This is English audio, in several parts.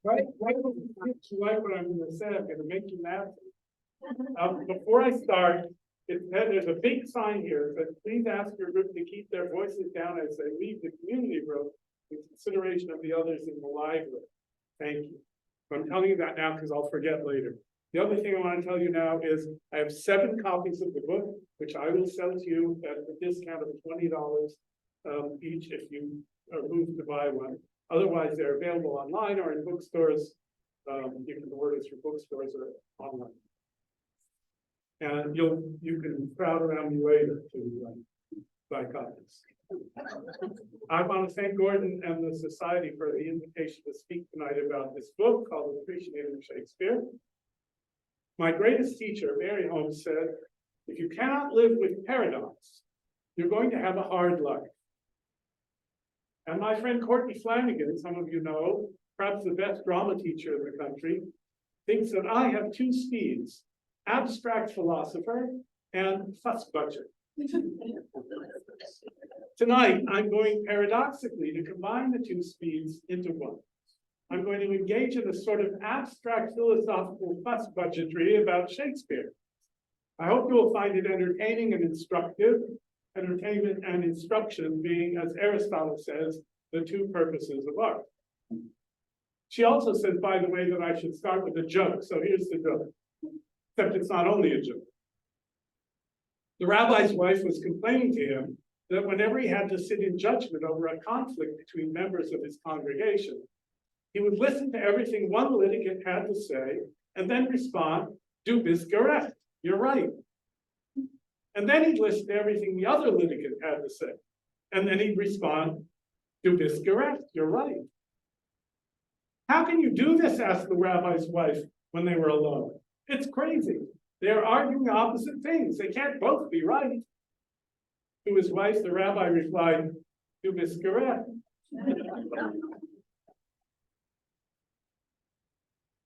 Right what I'm going to say, I'm going to make you laugh. Before I start, there's a big sign here that says, please ask your group to keep their voices down as they leave the community room in consideration of the others in the library. Thank you. I'm telling you that now because I'll forget later. The other thing I want to tell you now is I have 7 copies of the book, which I will sell to you at a discount of $20 each if you are moved to buy one. Otherwise, they're available online or in bookstores. You can order through bookstores or online. And you can crowd around me later to buy copies. I want to thank Gordon and the Society for the invitation to speak tonight about this book called Appreciating Shakespeare. My greatest teacher, Mary Holmes, said, if you cannot live with paradox, you're going to have a hard life. And my friend Courtney Flanagan, some of you know, perhaps the best drama teacher in the country, thinks that I have 2 speeds, abstract philosopher and fuss budget. Tonight, I'm going paradoxically to combine the 2 speeds into one. I'm going to engage in a sort of abstract philosophical fuss budgetry about Shakespeare. I hope you will find it entertaining and instructive, entertainment and instruction being, as Aristotle says, the 2 purposes of art. She also says, by the way, that I should start with a joke. So here's the joke, except it's not only a joke. The rabbi's wife was complaining to him that whenever he had to sit in judgment over a conflict between members of his congregation, he would listen to everything one litigant had to say and then respond, "Du bist gerecht, you're right." And then he'd listen to everything the other litigant had to say. And then he'd respond, "Du bist gerecht, you're right." How can you do this? Asked the rabbi's wife when they were alone. It's crazy. They're arguing opposite things. They can't both be right. To his wife, the rabbi replied, "Du bist gerecht."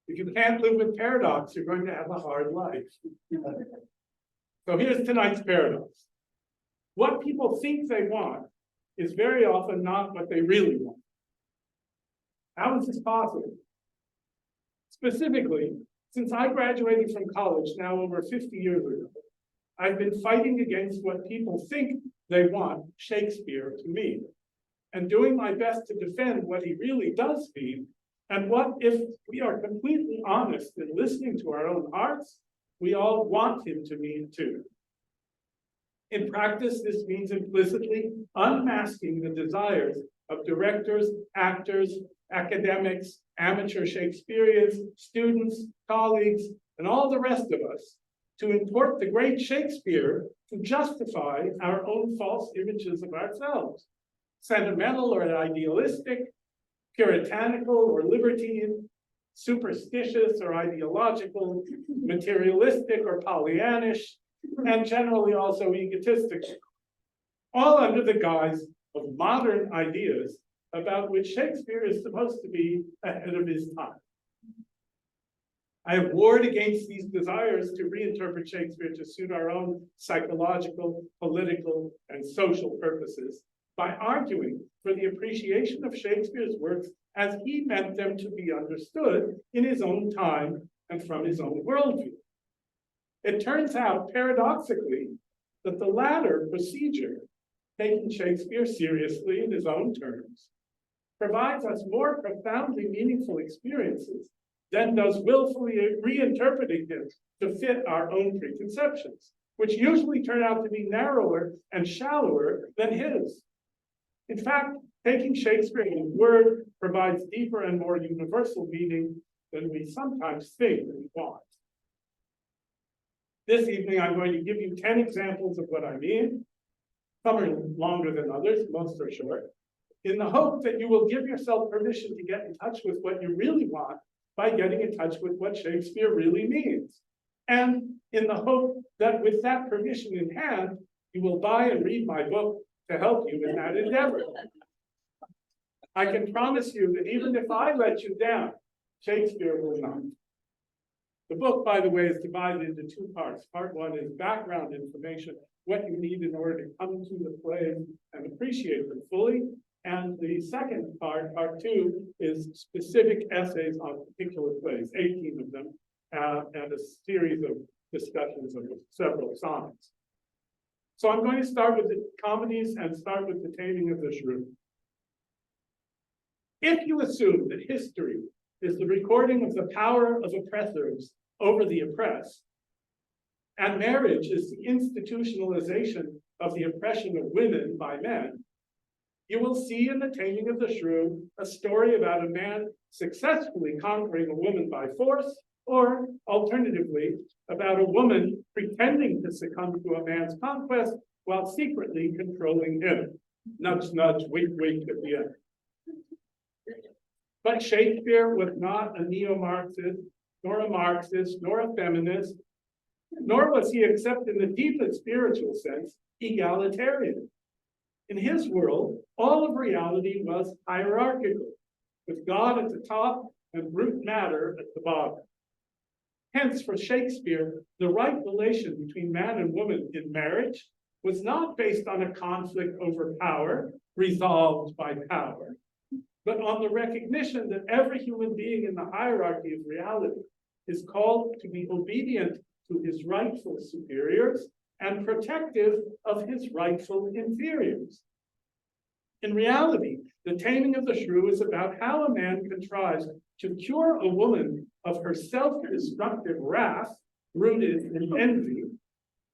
If you can't live with paradox, you're going to have a hard life. So here's tonight's paradox. What people think they want is very often not what they really want. How is this possible? Specifically, since I graduated from college now over 50 years ago, I've been fighting against what people think they want Shakespeare to mean, and doing my best to defend what he really does mean, and what, if we are completely honest in listening to our own hearts, we all want him to mean too. In practice, this means implicitly unmasking the desires of directors, actors, academics, amateur Shakespeareans, students, colleagues, and all the rest of us to import the great Shakespeare to justify our own false images of ourselves, sentimental or idealistic, puritanical or libertine, superstitious or ideological, materialistic or Pollyannish, and generally also egotistical, all under the guise of modern ideas about which Shakespeare is supposed to be ahead of his time. I have warred against these desires to reinterpret Shakespeare to suit our own psychological, political, and social purposes by arguing for the appreciation of Shakespeare's works as he meant them to be understood in his own time and from his own worldview. It turns out, paradoxically, that the latter procedure, taking Shakespeare seriously in his own terms, provides us more profoundly meaningful experiences than does willfully reinterpreting him to fit our own preconceptions, which usually turn out to be narrower and shallower than his. In fact, taking Shakespeare in his word provides deeper and more universal meaning than we sometimes think we want. This evening, I'm going to give you 10 examples of what I mean. Some are longer than others, most are short, in the hope that you will give yourself permission to get in touch with what you really want by getting in touch with what Shakespeare really means. And in the hope that with that permission in hand, you will buy and read my book to help you in that endeavor. I can promise you that even if I let you down, Shakespeare will not. The book, by the way, is divided into 2 parts. Part 1 is background information, what you need in order to come to the play and appreciate them fully. And the second part, part two, is specific essays on particular plays, 18 of them, and a series of discussions of several sonnets. So I'm going to start with the comedies and start with The Taming of the Shrew. If you assume that history is the recording of the power of oppressors over the oppressed, and marriage is the institutionalization of the oppression of women by men, you will see in The Taming of the Shrew a story about a man successfully conquering a woman by force, or alternatively, about a woman pretending to succumb to a man's conquest while secretly controlling him. Nudge, nudge, wink, wink at the end. But Shakespeare was not a neo-Marxist, nor a Marxist, nor a feminist, nor was he, except in the deepest spiritual sense, egalitarian. In his world, all of reality was hierarchical, with God at the top and brute matter at the bottom. Hence, for Shakespeare, the right relation between man and woman in marriage was not based on a conflict over power, resolved by power, but on the recognition that every human being in the hierarchy of reality is called to be obedient to his rightful superiors and protective of his rightful inferiors. In reality, The Taming of the Shrew is about how a man contrives to cure a woman of her self-destructive wrath, rooted in envy,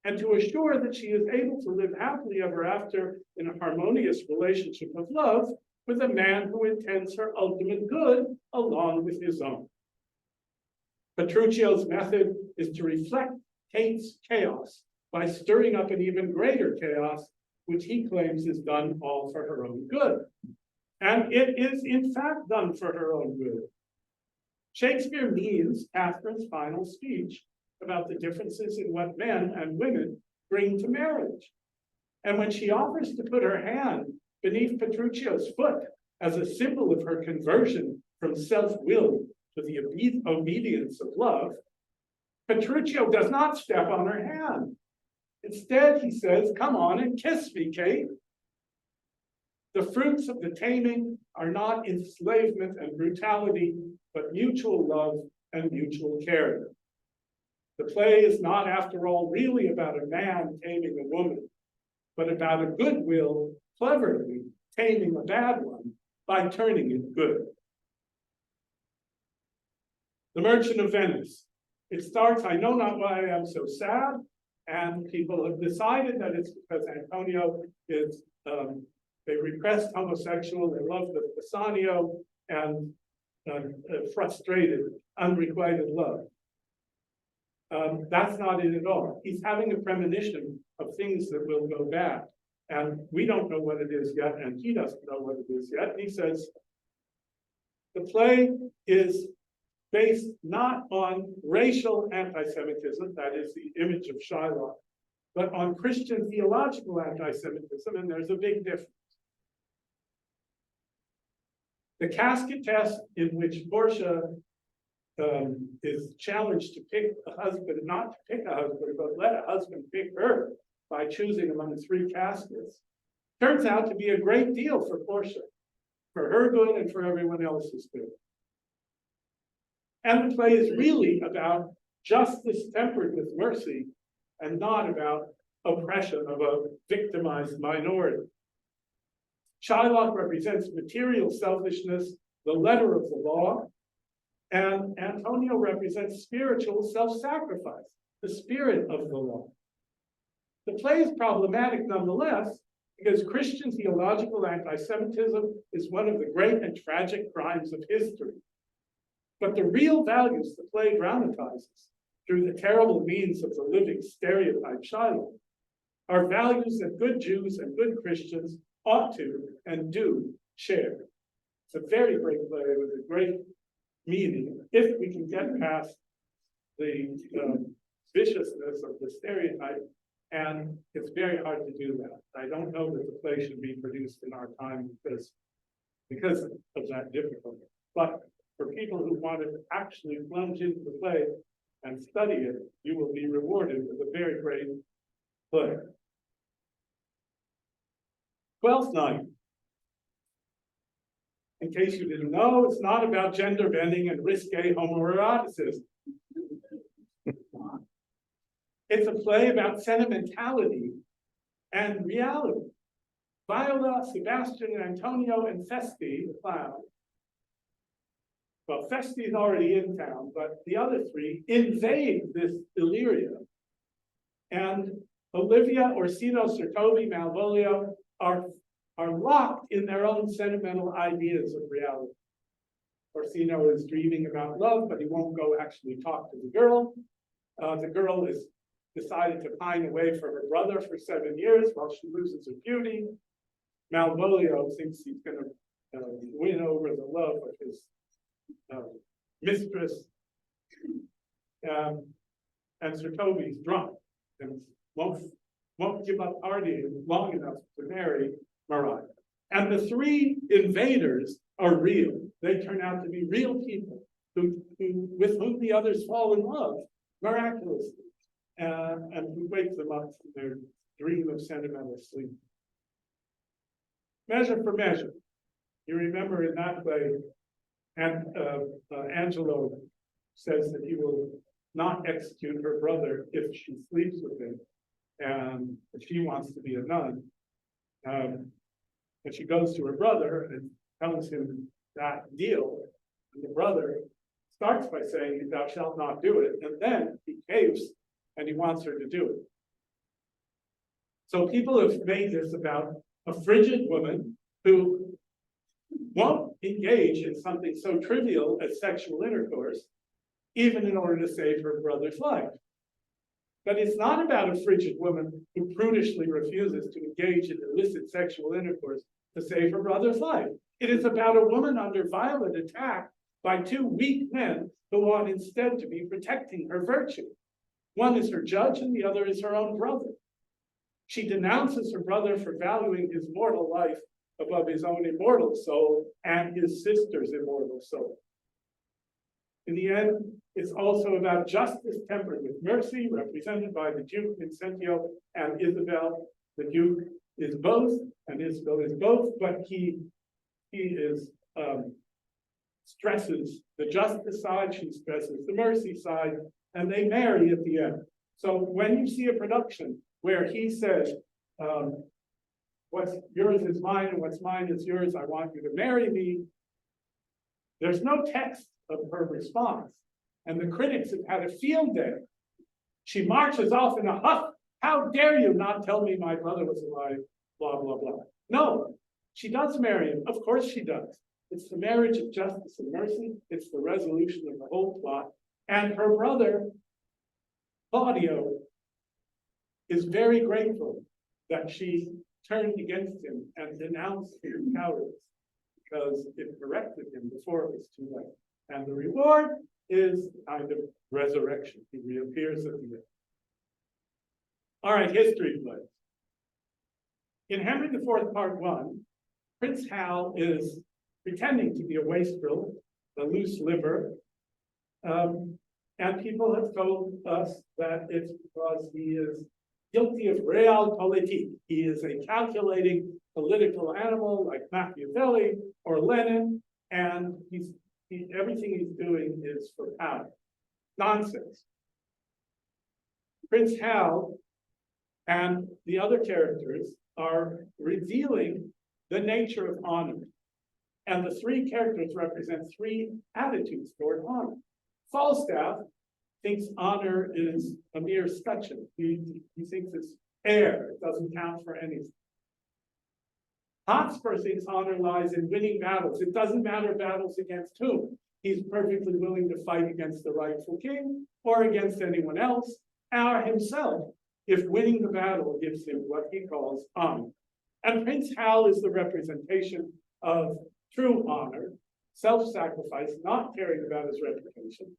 and to assure that she is able to live happily ever after in a harmonious relationship of love with a man who intends her ultimate good along with his own. Petruccio's method is to reflect Kate's chaos by stirring up an even greater chaos, which he claims is done all for her own good. And it is in fact done for her own good. Shakespeare means Catherine's final speech about the differences in what men and women bring to marriage. And when she offers to put her hand beneath Petruccio's foot as a symbol of her conversion from self-will to the obedience of love, Petruccio does not step on her hand. Instead, he says, "Come on and kiss me, Kate." The fruits of the taming are not enslavement and brutality, but mutual love and mutual care. The play is not, after all, really about a man taming a woman, but about a goodwill cleverly taming a bad one by turning it good. The Merchant of Venice. It starts, "I know not why I am so sad," and people have decided that it's because Antonio is a repressed homosexual, they love the Bassanio, and frustrated, unrequited love. That's not it at all. He's having a premonition of things that will go bad. And we don't know what it is yet, and he doesn't know what it is yet. He says, the play is based not on racial anti-Semitism, that is the image of Shylock, but on Christian theological anti-Semitism, and there's a big difference. The casket test, in which Portia is challenged to pick a husband, not to pick a husband, but let a husband pick her by choosing among three caskets, turns out to be a great deal for Portia, for her good and for everyone else's good. And the play is really about justice tempered with mercy and not about oppression of a victimized minority. Shylock represents material selfishness, the letter of the law, and Antonio represents spiritual self-sacrifice, the spirit of the law. The play is problematic nonetheless, because Christian theological anti-Semitism is one of the great and tragic crimes of history. But the real values the play dramatizes through the terrible means of the living stereotype Shylock are values that good Jews and good Christians ought to and do share. It's a very great play with a great meaning, if we can get past the viciousness of the stereotype, and it's very hard to do that. I don't know that the play should be produced in our time because of that difficulty. But for people who want to actually plunge into the play and study it, you will be rewarded with a very great play. Twelfth Night. In case you didn't know, it's not about gender bending and risque homoeroticism. It's a play about sentimentality and reality. Viola, Sebastian, and Antonio, and Festi, the clown. Well, Festi is already in town, but the other three invade this Illyria. And Olivia, Orsino, Sertovi, Malvolio are locked in their own sentimental ideas of reality. Orsino is dreaming about love, but he won't go actually talk to the girl. The girl is decided to pine away for her brother for 7 years while she loses her beauty. Malvolio thinks he's going to win over the love of his mistress. And Sertovi's drunk and won't give up partying long enough to marry Mariah. And the three invaders are real. They turn out to be real people with whom the others fall in love miraculously, and who wake them up from their dream of sentimental sleep. Measure for measure. You remember in that play, and Angelo says that he will not execute her brother if she sleeps with him, and she wants to be a nun. And she goes to her brother and tells him that deal. And the brother starts by saying, "Thou shalt not do it," and then he caves and he wants her to do it. So people have made this about a frigid woman who won't engage in something so trivial as sexual intercourse, even in order to save her brother's life. But it's not about a frigid woman who prudishly refuses to engage in illicit sexual intercourse to save her brother's life. It is about a woman under violent attack by two weak men who ought instead to be protecting her virtue. One is her judge and the other is her own brother. She denounces her brother for valuing his mortal life above his own immortal soul and his sister's immortal soul. In the end, it's also about justice tempered with mercy, represented by the Duke Vincentio and Isabel. The Duke is both, and Isabel is both, but he is stresses the justice side, she stresses the mercy side, and they marry at the end. So when you see a production where he says, what's yours is mine and what's mine is yours, I want you to marry me, there's no text of her response. And the critics have had a field day. She marches off in a huff. "How dare you not tell me my brother was alive, blah, blah, blah." No, she does marry him. Of course she does. It's the marriage of justice and mercy. It's the resolution of the whole plot. And her brother, Claudio, is very grateful that she turned against him and denounced his cowardice, because it corrected him before it was too late. And the reward is kind of resurrection. He reappears at the end. All right, history plays. In Henry IV, Part 1, Prince Hal is pretending to be a wastrel, a loose liver, and people have told us that it's because he is guilty of realpolitik. He is a calculating political animal like Machiavelli or Lenin, and everything he's doing is for power. Nonsense. Prince Hal and the other characters are revealing the nature of honor. And the three characters represent three attitudes toward honor. Falstaff thinks honor is a mere scutcheon. He thinks it's air, it doesn't count for anything. Hotspur thinks honor lies in winning battles. It doesn't matter battles against whom. He's perfectly willing to fight against the rightful king or against anyone else, or himself, if winning the battle gives him what he calls honor. And Prince Hal is the representation of true honor, self-sacrifice, not caring about his reputation,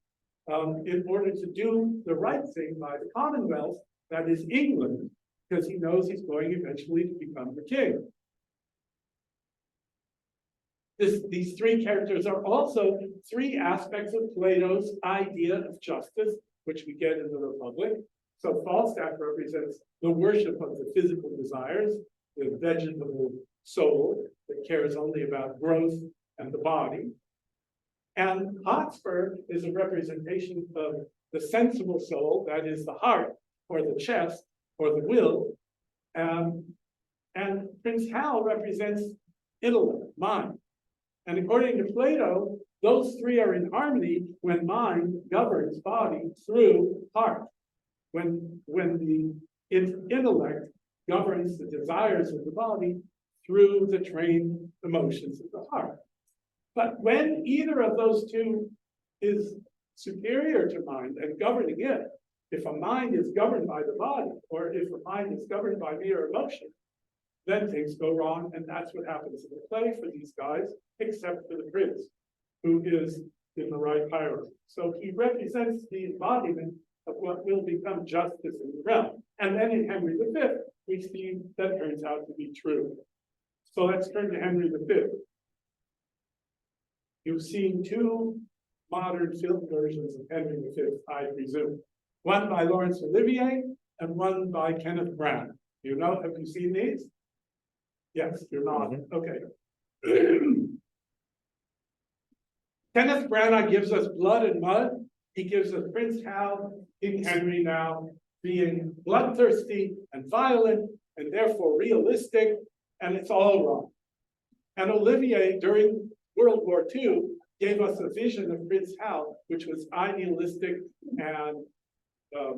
in order to do the right thing by the Commonwealth, that is England, because he knows he's going eventually to become the king. These three characters are also three aspects of Plato's idea of justice, which we get in the Republic. So Falstaff represents the worship of the physical desires, the vegetable soul that cares only about growth and the body. And Hotspur is a representation of the sensible soul, that is the heart, or the chest, or the will. And Prince Hal represents intellect, mind. And according to Plato, those three are in harmony when mind governs body through heart. When the intellect governs the desires of the body through the trained emotions of the heart. But when either of those two is superior to mind and governing it, if a mind is governed by the body, or if a mind is governed by mere emotion, then things go wrong, and that's what happens in the play for these guys, except for the prince, who is in the right hierarchy. So he represents the embodiment of what will become justice in the realm. And then in Henry V, we see that turns out to be true. So let's turn to Henry V. You've seen two modern film versions of Henry V, I presume. One by Laurence Olivier and one by Kenneth Branagh. Have you seen these? Yes, you're not. Okay. Kenneth Branagh gives us blood and mud. He gives us Prince Hal, King Henry now, being bloodthirsty and violent and therefore realistic, and it's all wrong. And Olivier, during World War II, gave us a vision of Prince Hal, which was idealistic and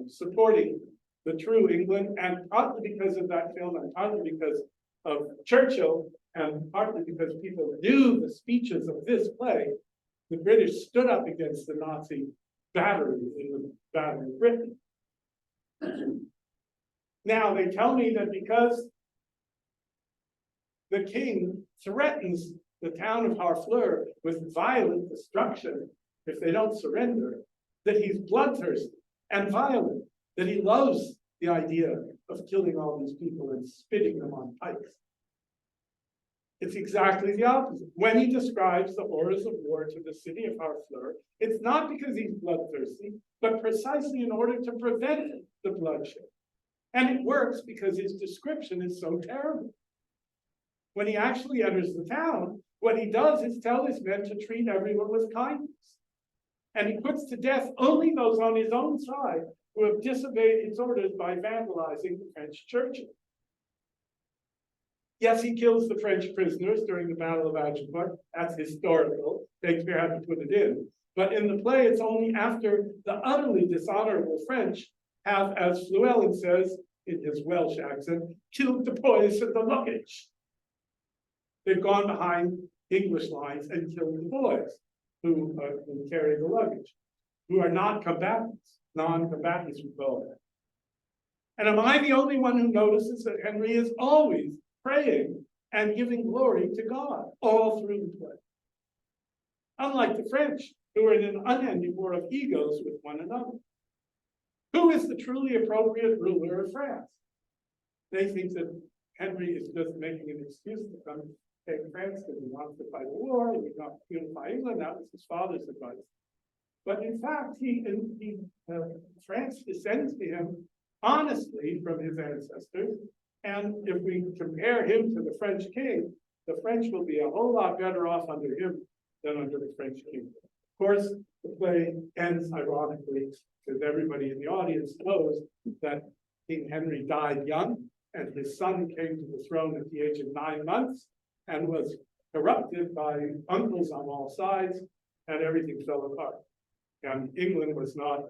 supporting the true England, and partly because of that film, and partly because of Churchill, and partly because people knew the speeches of this play, the British stood up against the Nazi battery in the Battle of Britain. Now, they tell me that because the king threatens the town of Harfleur with violent destruction if they don't surrender, that he's bloodthirsty and violent, that he loves the idea of killing all these people and spitting them on pikes. It's exactly the opposite. When he describes the horrors of war to the city of Harfleur, it's not because he's bloodthirsty, but precisely in order to prevent the bloodshed. And it works because his description is so terrible. When he actually enters the town, what he does is tell his men to treat everyone with kindness. And he puts to death only those on his own side who have disobeyed his orders by vandalizing the French churches. Yes, he kills the French prisoners during the Battle of Agincourt. That's historical. Shakespeare had to put it in. But in the play, it's only after the utterly dishonorable French have, as Llewellyn says in his Welsh accent, killed the boys and the luggage. They've gone behind English lines and killed the boys who carry the luggage, who are not combatants, non-combatants, we call them. And am I the only one who notices that Henry is always praying and giving glory to God all through the play? Unlike the French, who are in an unending war of egos with one another. Who is the truly appropriate ruler of France? They think that Henry is just making an excuse to come take France because he wants to fight a war, and he wants to unify England. That was his father's advice. But in fact, France descends to him honestly from his ancestors. And if we compare him to the French king, the French will be a whole lot better off under him than under the French king. Of course, the play ends ironically because everybody in the audience knows that King Henry died young, and his son came to the throne at the age of 9 months and was corrupted by uncles on all sides, and everything fell apart. And England was not,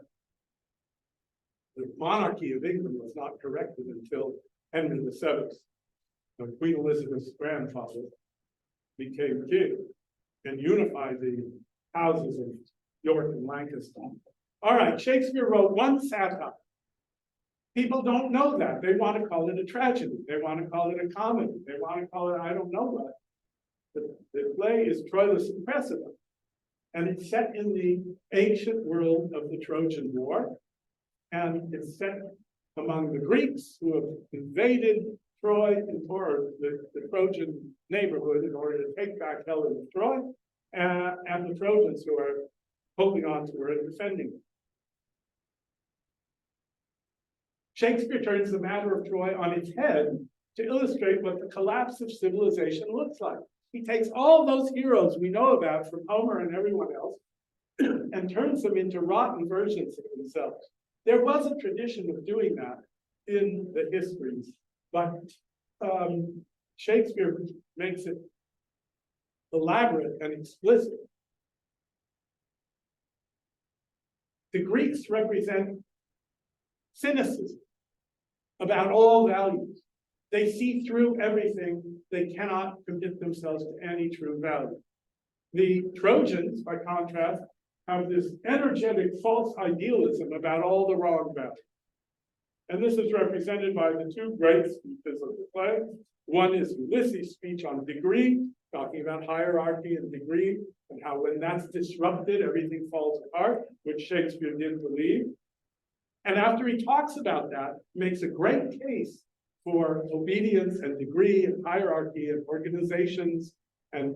the monarchy of England was not corrected until Henry VII, Queen Elizabeth's grandfather, became king and unified the houses of York and Lancaster. All right, Shakespeare wrote one satire. People don't know that. They want to call it a tragedy. They want to call it a comedy. They want to call it, I don't know what. The play is Troilus and Cressida, and it's set in the ancient world of the Trojan War, and it's set among the Greeks who have invaded Troy or the Trojan neighborhood in order to take back Helen of Troy, and the Trojans who are holding on to her and defending her. Shakespeare turns the matter of Troy on its head to illustrate what the collapse of civilization looks like. He takes all those heroes we know about from Homer and everyone else and turns them into rotten versions of themselves. There was a tradition of doing that in the histories, but Shakespeare makes it elaborate and explicit. The Greeks represent cynicism about all values. They see through everything. They cannot commit themselves to any true value. The Trojans, by contrast, have this energetic false idealism about all the wrong values. And this is represented by the two great speeches of the play. One is Ulysses' speech on degree, talking about hierarchy and degree, and how when that's disrupted, everything falls apart, which Shakespeare didn't believe. And after he talks about that, makes a great case for obedience and degree and hierarchy and organizations and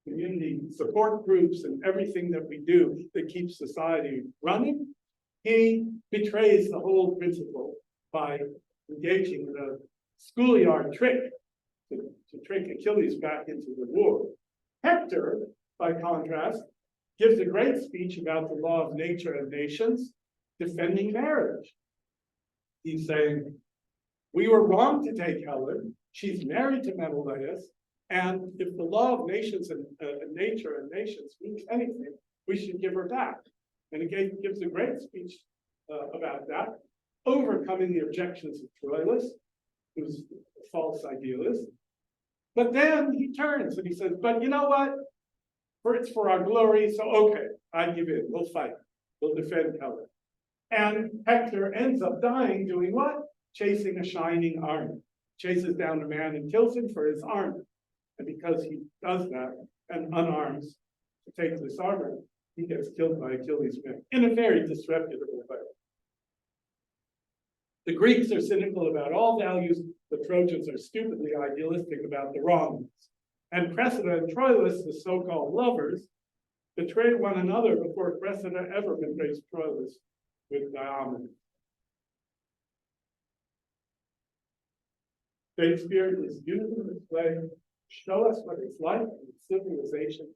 community support groups and everything that we do that keeps society running. He betrays the whole principle by engaging in a schoolyard trick to trick Achilles back into the war. Hector, by contrast, gives a great speech about the law of nature and nations, defending marriage. He's saying, we were wrong to take Helen. She's married to Menelaus. And if the law of nations and nature and nations means anything, we should give her back. And again, he gives a great speech about that, overcoming the objections of Troilus, who's a false idealist. But then he turns and he says, but you know what? It's for our glory, so okay, I give in. We'll fight. We'll defend Helen. And Hector ends up dying doing what? Chasing a shining armor. Chases down a man and kills him for his armor. And because he does that and unarms to take this armor, he gets killed by Achilles' men in a very disreputable way. The Greeks are cynical about all values. The Trojans are stupidly idealistic about the wrong ones. And Cressida and Troilus, the so-called lovers, betray one another before Cressida ever betrays Troilus with Diomedes. Shakespeare is using this play to show us what it's like in civilization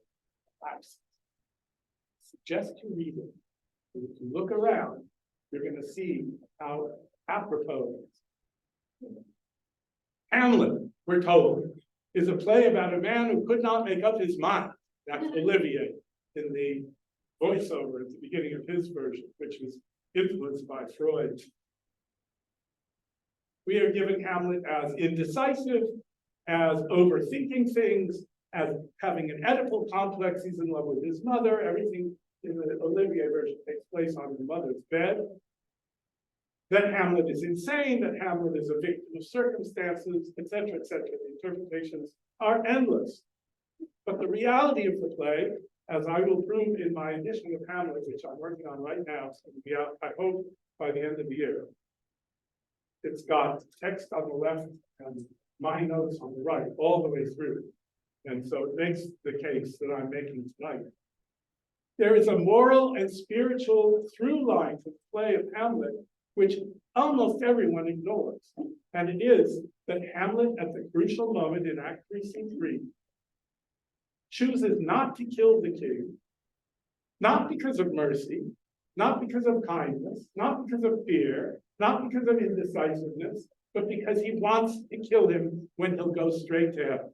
collapses. Suggest you read it. And if you look around, you're going to see how apropos it is. Hamlet, we're told, is a play about a man who could not make up his mind. That's Olivier in the voiceover at the beginning of his version, which was influenced by Freud. We are given Hamlet as indecisive, as overthinking things, as having an Oedipal complex. He's in love with his mother. Everything in the Olivier version takes place on his mother's bed. That Hamlet is insane, that Hamlet is a victim of circumstances, etc., etc. The interpretations are endless. But the reality of the play, as I will prove in my edition of Hamlet, which I'm working on right now, it's going to be out, I hope, by the end of the year. It's got text on the left and my notes on the right, all the way through. And so it makes the case that I'm making tonight. There is a moral and spiritual through line to the play of Hamlet, which almost everyone ignores. And it is that Hamlet, at the crucial moment in Act 3, Scene 3, chooses not to kill the king, not because of mercy, not because of kindness, not because of fear, not because of indecisiveness, but because he wants to kill him when he'll go straight to heaven.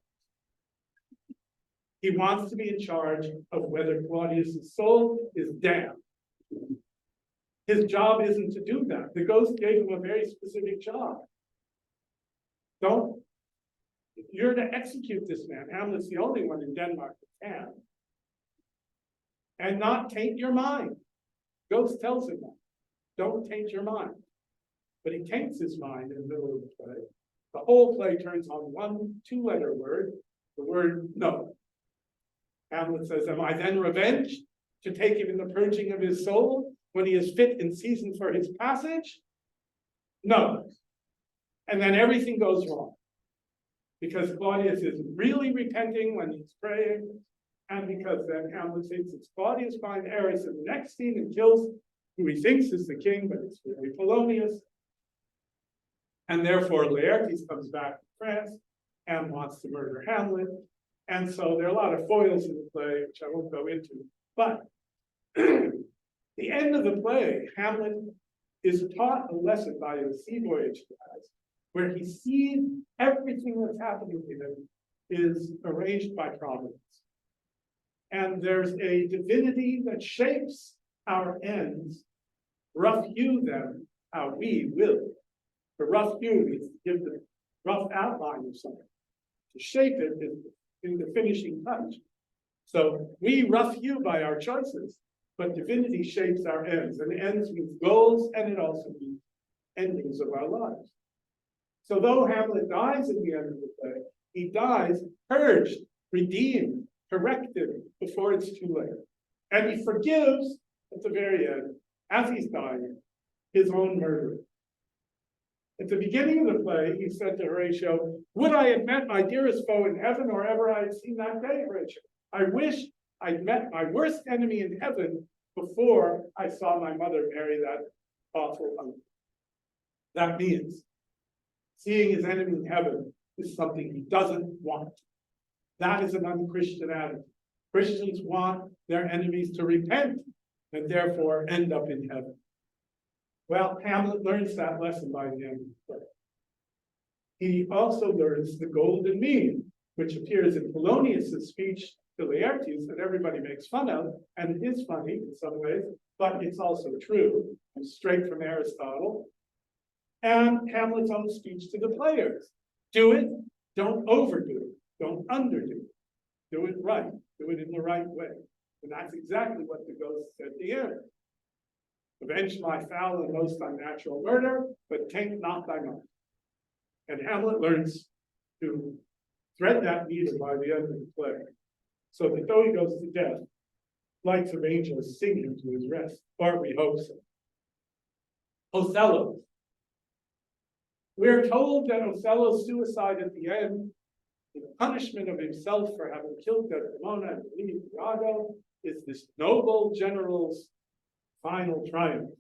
He wants to be in charge of whether Claudius's soul is damned. His job isn't to do that. The ghost gave him a very specific job. You're to execute this man. Hamlet's the only one in Denmark that can. And not taint your mind. Ghost tells him that. Don't taint your mind. But he taints his mind in the middle of the play. The whole play turns on one two-letter word, the word no. Hamlet says, am I then revenged to take him in the purging of his soul when he is fit in season for his passage? No. And then everything goes wrong. Because Claudius is really repenting when he's praying, and because then Hamlet thinks it's Claudius finds Eris in the next scene and kills who he thinks is the king, but it's really Polonius. And therefore Laertes comes back to France, and wants to murder Hamlet. And so there are a lot of foils in the play, which I won't go into. But the end of the play, Hamlet is taught a lesson by a sea voyage he has, where he sees everything that's happening to him is arranged by providence. And there's a divinity that shapes our ends, rough hew them how we will. The rough hew means to give the rough outline of something. To shape it in the finishing touch. So we rough hew by our choices, but divinity shapes our ends. And ends means goals, and it also means endings of our lives. So though Hamlet dies at the end of the play, he dies purged, redeemed, corrected before it's too late. And he forgives at the very end, as he's dying, his own murderer. At the beginning of the play, he said to Horatio, "Would I had met my dearest foe in heaven, or ever I had seen that day, Horatio. I wish I'd met my worst enemy in heaven before I saw my mother marry that awful uncle." That means seeing his enemy in heaven is something he doesn't want. That is an unchristian attitude. Christians want their enemies to repent and therefore end up in heaven. Well, Hamlet learns that lesson by the end of the play. He also learns the golden mean, which appears in Polonius's speech to Laertes that everybody makes fun of, and it is funny in some ways, but it's also true, and straight from Aristotle. And Hamlet's own speech to the players. Do it, don't overdo it, don't underdo it. Do it right, do it in the right way. And that's exactly what the ghost said at the end. Avenge my foul and most unnatural murder, but taint not thy mind. And Hamlet learns to thread that needle by the end of the play, so that though he goes to death, flights of angels sing him to his rest, or we hope so. Othello. We're told that Othello's suicide at the end, the punishment of himself for having killed Desdemona and believed Iago, is this noble general's final triumph.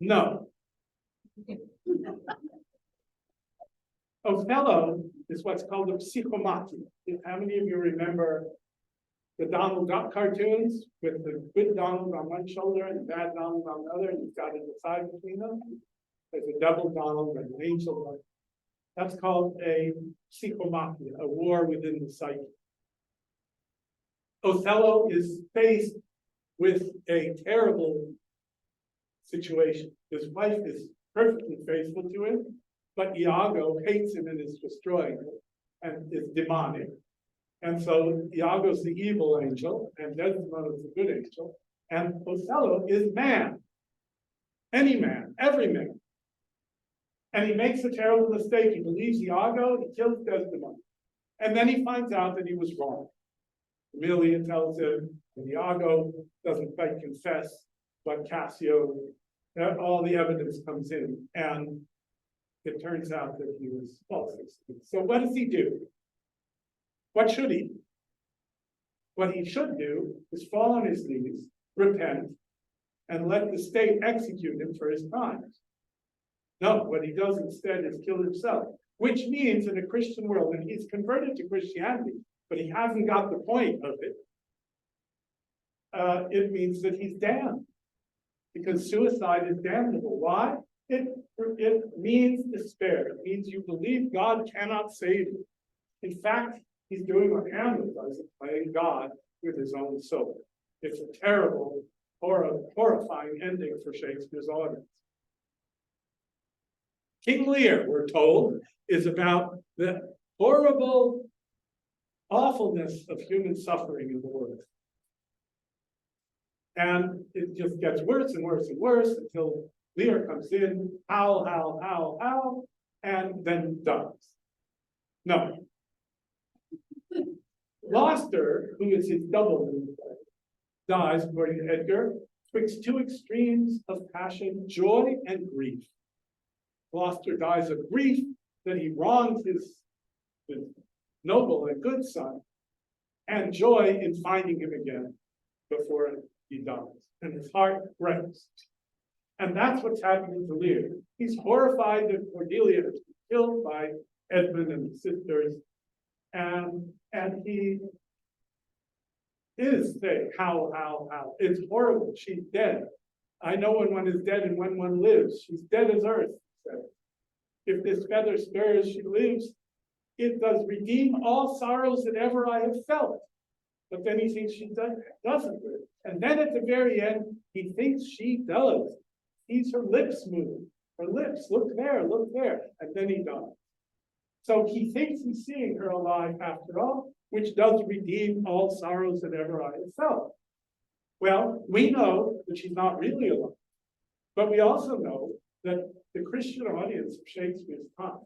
No. Othello is what's called a psychomatia. How many of you remember the Donald Duck cartoons with the good Donald on one shoulder and the bad Donald on the other, and you've got to decide between them? There's a double Donald and an angel. That's called a psychomatia, a war within the psyche. Othello is faced with a terrible situation. His wife is perfectly faithful to him, but Iago hates him and is destroying him and is demonic. And so Iago's the evil angel, and Desdemona is the good angel, and Othello is man. Any man, every man. And he makes a terrible mistake. He believes Iago, he kills Desdemona. And then he finds out that he was wrong. Emilia tells him, and Iago doesn't quite confess, but Cassio, all the evidence comes in, and it turns out that he was false. So what does he do? What should he do? What he should do is fall on his knees, repent, and let the state execute him for his crimes. No, what he does instead is kill himself, which means in a Christian world, and he's converted to Christianity, but he hasn't got the point of it, it means that he's damned, because suicide is damnable. Why? It means despair. It means you believe God cannot save you. In fact, he's doing what Hamlet does, playing God with his own soul. It's a terrible, horrifying ending for Shakespeare's audience. King Lear, we're told, is about the horrible awfulness of human suffering in the world. And it just gets worse and worse and worse until Lear comes in, howl, howl, howl, howl, and then dies. No. Gloucester, who is his double in the play, dies, according to Edgar, twixt two extremes of passion, joy and grief. Gloucester dies of grief that he wronged his noble and good son, and joy in finding him again before he dies. And his heart breaks. And that's what's happening to Lear. He's horrified that Cordelia has been killed by Edmund and the sisters, And he is saying, how, it's horrible, she's dead. I know when one is dead and when one lives, she's dead as earth, he says. If this feather stirs, she lives. It does redeem all sorrows that ever I have felt. But then he thinks she doesn't live. And then at the very end, he thinks she does. Sees her lips move. Her lips, look there. And then he dies. So he thinks he's seeing her alive after all, which does redeem all sorrows that ever I have felt. Well, we know that she's not really alive. But we also know that the Christian audience of Shakespeare's time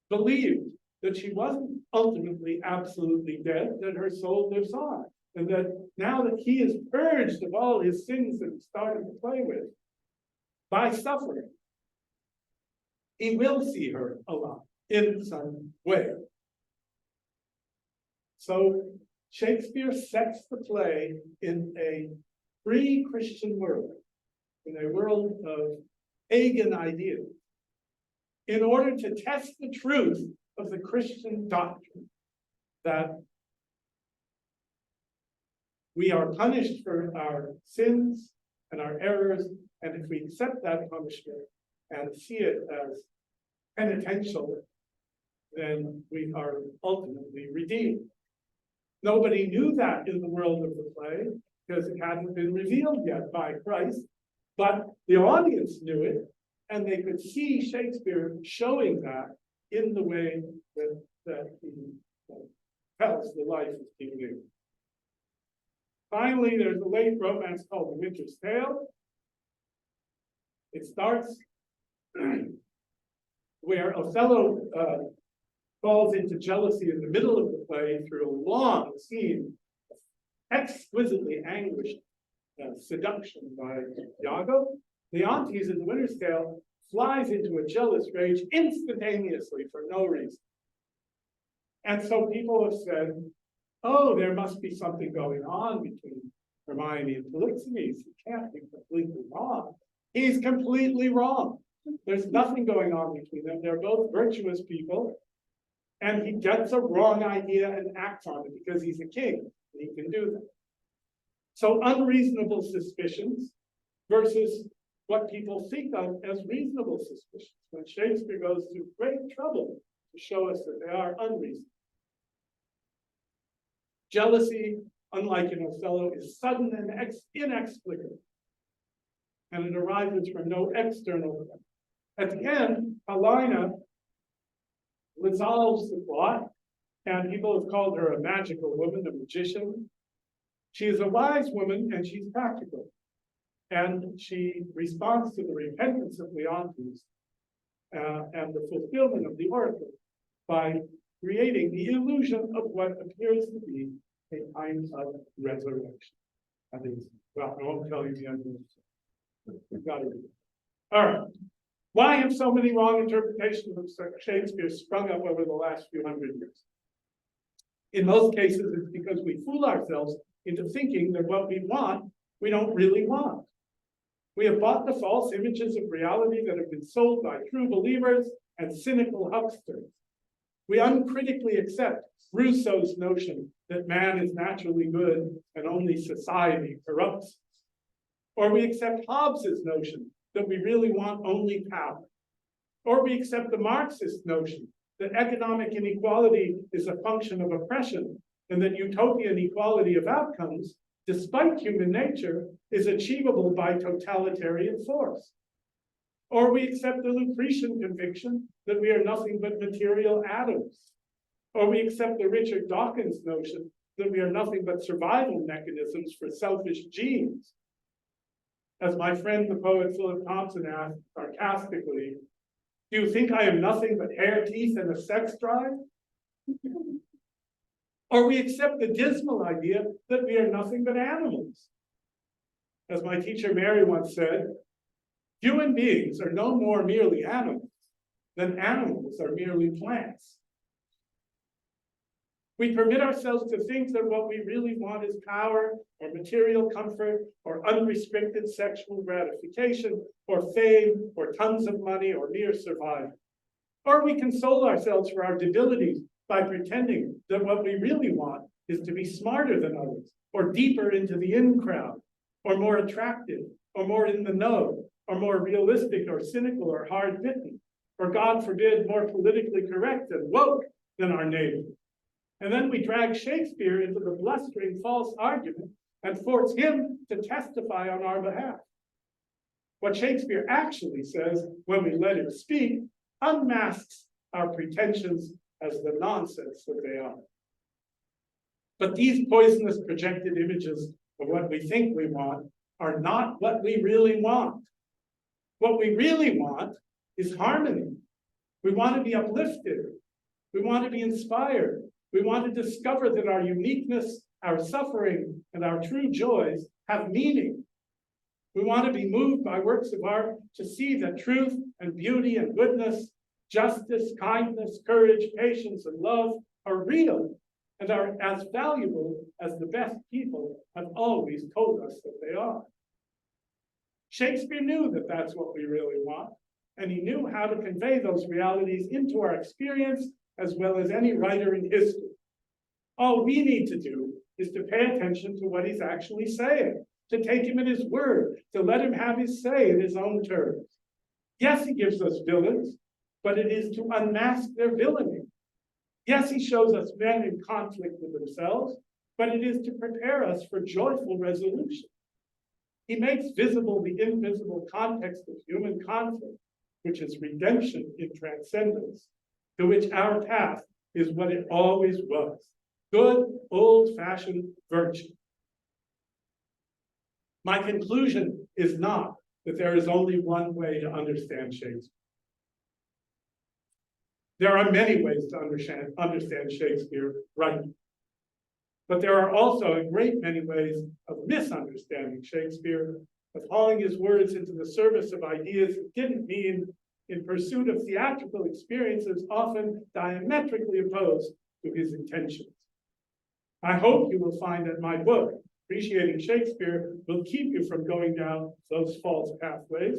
believed that she wasn't ultimately absolutely dead, that her soul lives on, and that now that he is purged of all his sins that he started to play with by suffering, he will see her alive in some way. So Shakespeare sets the play in a pre-Christian world, in a world of pagan ideas, in order to test the truth of the Christian doctrine that we are punished for our sins and our errors, and if we accept that punishment and see it as penitential, then we are ultimately redeemed. Nobody knew that in the world of the play because it hadn't been revealed yet by Christ, but the audience knew it, and they could see Shakespeare showing that in the way that he tells the life of King Lear. Finally, there's a late romance called The Winter's Tale. It starts where Othello falls into jealousy in the middle of the play through a long scene of exquisitely anguished seduction by Iago. Leontes in The Winter's Tale flies into a jealous rage instantaneously for no reason. And so people have said, oh, there must be something going on between Hermione and Polixenes. He can't be completely wrong. He's completely wrong. There's nothing going on between them. They're both virtuous people. And he gets a wrong idea and acts on it because he's a king and he can do that. So unreasonable suspicions versus what people think of as reasonable suspicions, when Shakespeare goes through great trouble to show us that they are unreasonable. Jealousy, unlike in Othello, is sudden and inexplicable, and it arises from no external event. At the end, Helena resolves the plot, and people have called her a magical woman, a magician. She is a wise woman, and she's practical. And she responds to the repentance of Leontes and the fulfillment of the oracle by creating the illusion of what appears to be a kind of resurrection. That is, well, I won't tell you the end. You've got to read it. All right. Why have so many wrong interpretations of Shakespeare sprung up over the last few hundred years? In most cases, it's because we fool ourselves into thinking that what we want, we don't really want. We have bought the false images of reality that have been sold by true believers and cynical hucksters. We uncritically accept Rousseau's notion that man is naturally good and only society corrupts us. Or we accept Hobbes's notion that we really want only power. Or we accept the Marxist notion that economic inequality is a function of oppression and that utopian equality of outcomes, despite human nature, is achievable by totalitarian force. Or we accept the Lucretian conviction that we are nothing but material atoms. Or we accept the Richard Dawkins notion that we are nothing but survival mechanisms for selfish genes. As my friend, the poet Philip Thompson asked sarcastically, do you think I am nothing but hair, teeth, and a sex drive? Or we accept the dismal idea that we are nothing but animals. As my teacher Mary once said, human beings are no more merely animals than animals are merely plants. We permit ourselves to think that what we really want is power or material comfort or unrestricted sexual gratification or fame or tons of money or mere survival. Or we console ourselves for our debilities by pretending that what we really want is to be smarter than others, or deeper into the in crowd, or more attractive, or more in the know, or more realistic, or cynical, or hard-bitten, or God forbid, more politically correct and woke than our neighbor. And then we drag Shakespeare into the blustering false argument and force him to testify on our behalf. What Shakespeare actually says, when we let him speak, unmasks our pretensions as the nonsense that they are. But these poisonous projected images of what we think we want are not what we really want. What we really want is harmony. We want to be uplifted. We want to be inspired. We want to discover that our uniqueness, our suffering, and our true joys have meaning. We want to be moved by works of art to see that truth and beauty and goodness, justice, kindness, courage, patience, and love are real and are as valuable as the best people have always told us that they are. Shakespeare knew that that's what we really want, and he knew how to convey those realities into our experience as well as any writer in history. All we need to do is to pay attention to what he's actually saying, to take him at his word, to let him have his say in his own terms. Yes, he gives us villains, but it is to unmask their villainy. Yes, he shows us men in conflict with themselves, but it is to prepare us for joyful resolution. He makes visible the invisible context of human conflict, which is redemption in transcendence, to which our path is what it always was, good old-fashioned virtue. My conclusion is not that there is only one way to understand Shakespeare. There are many ways to understand Shakespeare rightly. But there are also a great many ways of misunderstanding Shakespeare, of hauling his words into the service of ideas it didn't mean in pursuit of theatrical experiences often diametrically opposed to his intentions. I hope you will find that my book, Appreciating Shakespeare, will keep you from going down those false pathways.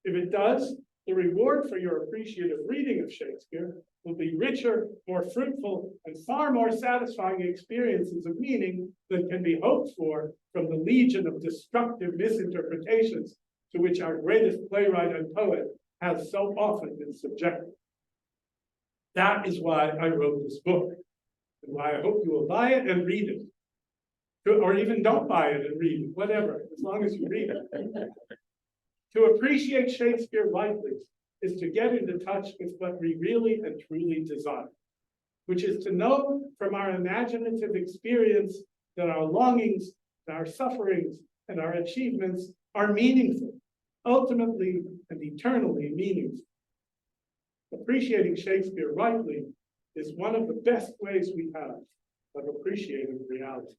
If it does, the reward for your appreciative reading of Shakespeare will be richer, more fruitful, and far more satisfying experiences of meaning than can be hoped for from the legion of destructive misinterpretations to which our greatest playwright and poet has so often been subjected. That is why I wrote this book, and why I hope you will buy it and read it. Or even don't buy it and read it, whatever, as long as you read it. To appreciate Shakespeare rightly is to get into touch with what we really and truly desire, which is to know from our imaginative experience that our longings, our sufferings, and our achievements are meaningful, ultimately and eternally meaningful. Appreciating Shakespeare rightly is one of the best ways we have of appreciating reality.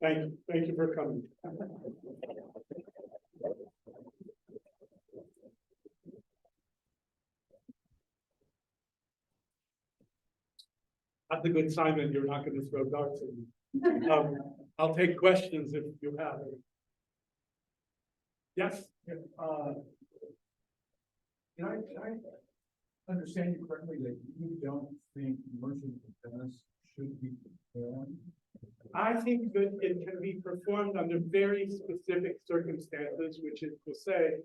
Thank you. Thank you for coming. That's a good sign that you're not going to throw darts at me. I'll take questions if you have any. Yes? Can I understand you correctly that you don't think merchant of Venice should be performed? I think that it can be performed under very specific circumstances, which is to say,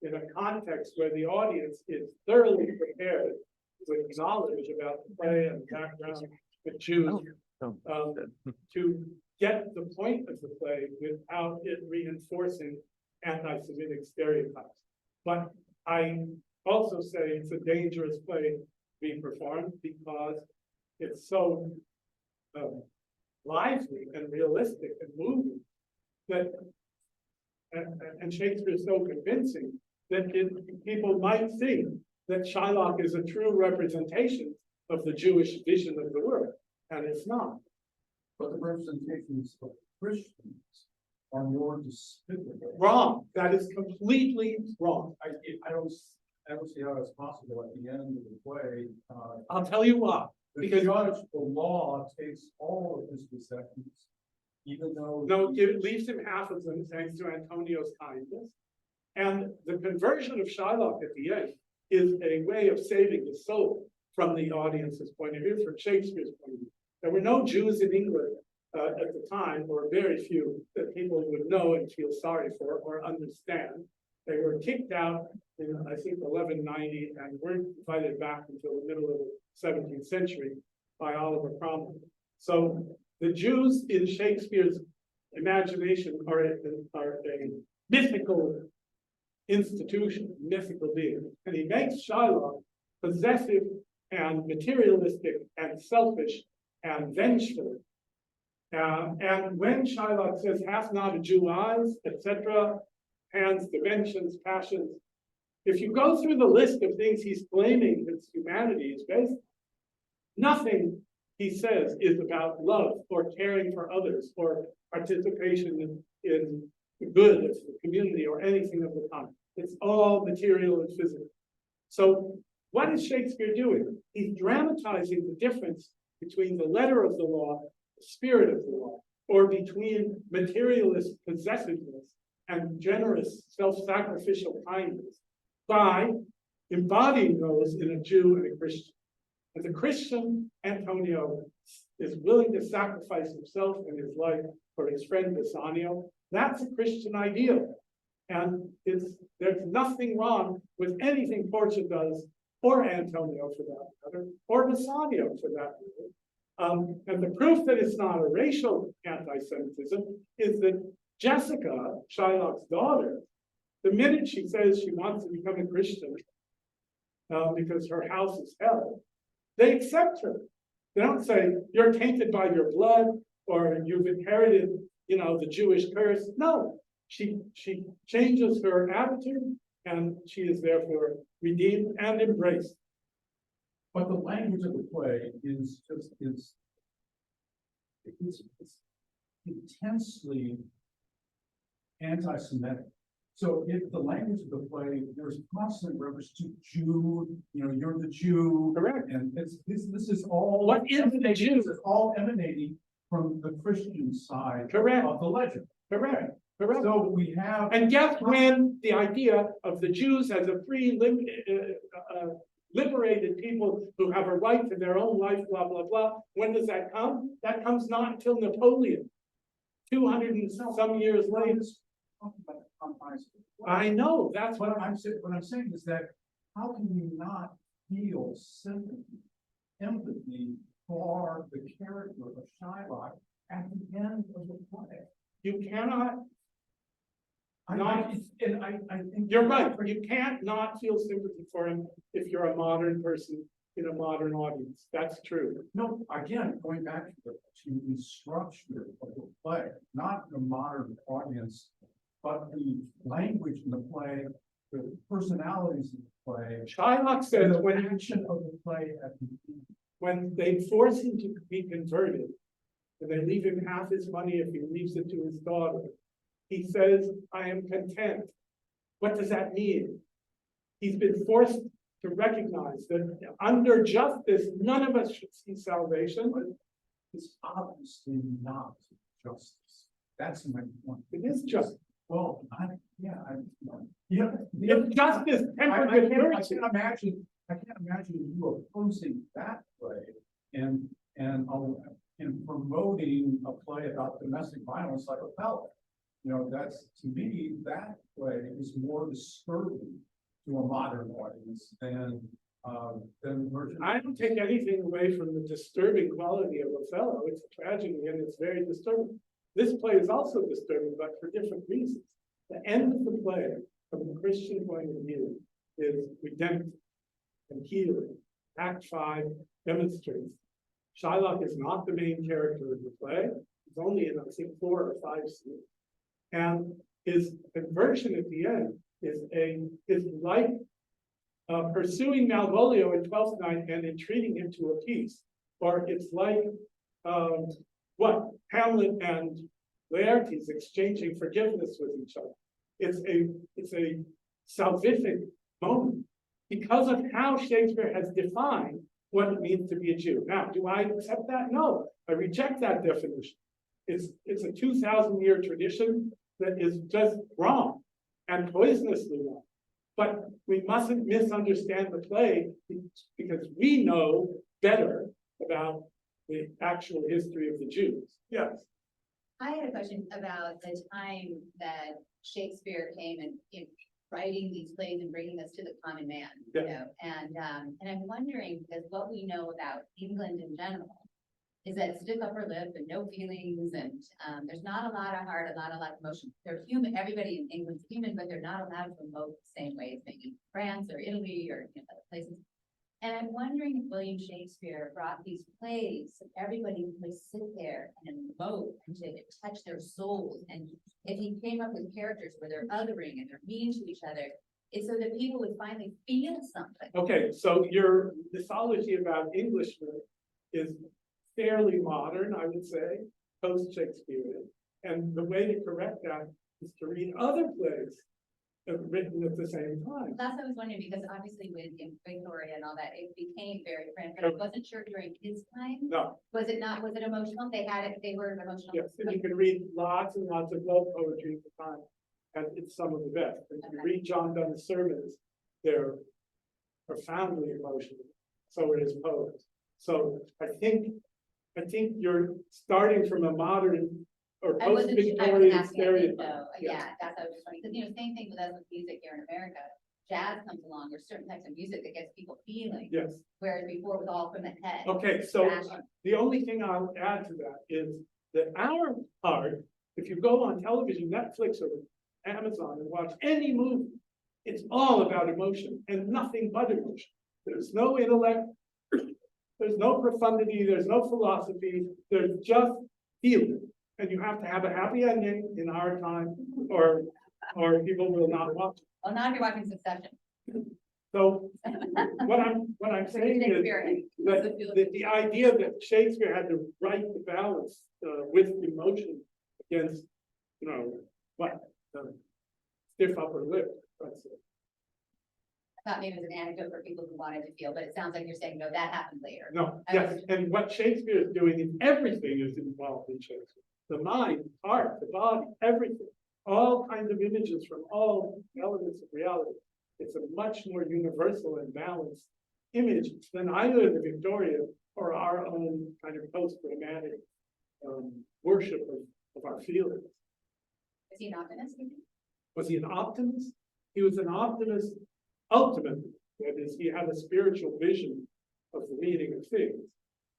in a context where the audience is thoroughly prepared with knowledge about the play and background, but choose to get the point of the play without it reinforcing anti-Semitic stereotypes. But I also say it's a dangerous play being performed because it's so lively and realistic and moving that, and Shakespeare is so convincing that people might think that Shylock is a true representation of the Jewish vision of the world, and it's not. But the representations of Christians are more despicable. Wrong. That is completely wrong. I don't see how that's possible at the end of the play. I'll tell you why. Because the law takes all of his deceptions, even though it leaves him half of them thanks to Antonio's kindness. And the conversion of Shylock at the end is a way of saving his soul. from the audience's point of view, from Shakespeare's point of view. There were no Jews in England at the time, or very few that people would know and feel sorry for or understand. They were kicked out in, I think, 1190, and weren't invited back until the middle of the 17th century by Oliver Cromwell. So the Jews in Shakespeare's imagination are a mythical institution, mythical being. And he makes Shylock possessive and materialistic and selfish and vengeful. And when Shylock says, hath not a Jew eyes, etc., hands, dimensions, passions, if you go through the list of things he's claiming his humanity is based on, nothing he says is about love or caring for others or participation in the good of the community or anything of the kind. It's all material and physical. So what is Shakespeare doing? He's dramatizing the difference between the letter of the law, the spirit of the law, or between materialist possessiveness and generous self-sacrificial kindness by embodying those in a Jew and a Christian. And the Christian, Antonio, is willing to sacrifice himself and his life for his friend Bassanio. That's a Christian ideal. And there's nothing wrong with anything Portia does, or Antonio for that matter, or Bassanio for that matter. And the proof that it's not a racial anti-Semitism is that Jessica, Shylock's daughter, the minute she says she wants to become a Christian because her house is hell, they accept her. They don't say, you're tainted by your blood, or you've inherited, the Jewish curse. No, she changes her attitude, and she is therefore redeemed and embraced. But the language of the play is intensely anti-Semitic. So if the language of the play, there's constant reference to Jew, you're the Jew. Correct. And this is all what is the Jew? This is all emanating from the Christian side Correct. of the legend. Correct. Correct. So we have, and guess when the idea of the Jews as a free, liberated people who have a right to their own life, blah, blah, blah. When does that come? That comes not until Napoleon, 200 and some years later. I know, that's what I'm saying is that how can you not feel sympathy, empathy for the character of Shylock at the end of the play? You cannot. I think you're right. You can't not feel sympathy for him if you're a modern person in a modern audience. That's true. No, again, going back to the structure of the play, not the modern audience, but the language in the play, the personalities in the play. Shylock says when action of the play when they force him to be converted, and they leave him half his money if he leaves it to his daughter, he says, I am content. What does that mean? He's been forced to recognize that under justice, none of us should see salvation. It's obviously not justice. That's my point. It is justice. Well, if justice tempered with mercy. I can't imagine you opposing that play and promoting a play about domestic violence like Othello. That's, to me, that play is more disturbing to a modern audience than Merchant. I don't take anything away from the disturbing quality of Othello. It's a tragedy and it's very disturbing. This play is also disturbing, but for different reasons. The end of the play, from the Christian point of view, is redemptive and healing. Act 5 demonstrates. Shylock is not the main character of the play. He's only in, I think, 4 or 5 scenes. And his conversion at the end is like pursuing Malvolio in Twelfth Night and entreating him to a peace. Or it's like Hamlet and Laertes exchanging forgiveness with each other. It's a salvific moment because of how Shakespeare has defined what it means to be a Jew. Now, do I accept that? No, I reject that definition. It's a 2,000-year tradition that is just wrong and poisonously wrong. But we mustn't misunderstand the play because we know better about the actual history of the Jews. Yes. I had a question about the time that Shakespeare came and in writing these plays and bringing us to the common man, you know, and I'm wondering, because what we know about England in general is that stiff upper lip and no feelings, and there's not a lot of heart, not a lot of emotion. They're human. Everybody in England's human, but they're not allowed to emote the same way as maybe France or Italy or other places. And I'm wondering if William Shakespeare brought these plays so everybody would sit there and emote and to touch their souls. And if he came up with characters where they're othering and they're mean to each other, it's so that people would finally feel something. Okay, so your mythology about Englishmen is fairly modern, I would say, post-Shakespearean. And the way to correct that is to read other plays written at the same time. That's what I was wondering, because obviously with Victoria and all that, it became very French, but I wasn't sure during his time. No. Was it not, was it emotional? They had it, they were emotional. Yes, and you can read lots and lots of love poetry at the time, and it's some of the best. And if you read John Donne's sermons, they're profoundly emotional. So are his poems. So I think you're starting from a modern or post-Victorian stereotype. Yeah, that's what I was just wondering, because same thing with us with music here in America. Jazz comes along, there's certain types of music that gets people feeling. Yes. Whereas before it was all from the head. Okay, so the only thing I'll add to that is that our art, if you go on television, Netflix or Amazon and watch any movie, it's all about emotion and nothing but emotion. There's no intellect, there's no profundity, there's no philosophy, there's just feeling. And you have to have a happy ending in our time, or people will not watch it. Well, now you're watching Succession. So what I'm saying is that the idea that Shakespeare had to write the balance with emotion against, stiff upper lip. That's it. I thought maybe it was an anecdote for people who wanted to feel, but it sounds like you're saying, no, that happened later. No, yes, and what Shakespeare is doing is everything is involved in Shakespeare. The mind, heart, the body, everything. All kinds of images from all elements of reality. It's a much more universal and balanced image than either the Victorian or our own kind of post-romantic worship of our feelings. Is he an optimist? Was he an optimist? He was an optimist ultimately. That is, he had a spiritual vision of the meaning of things,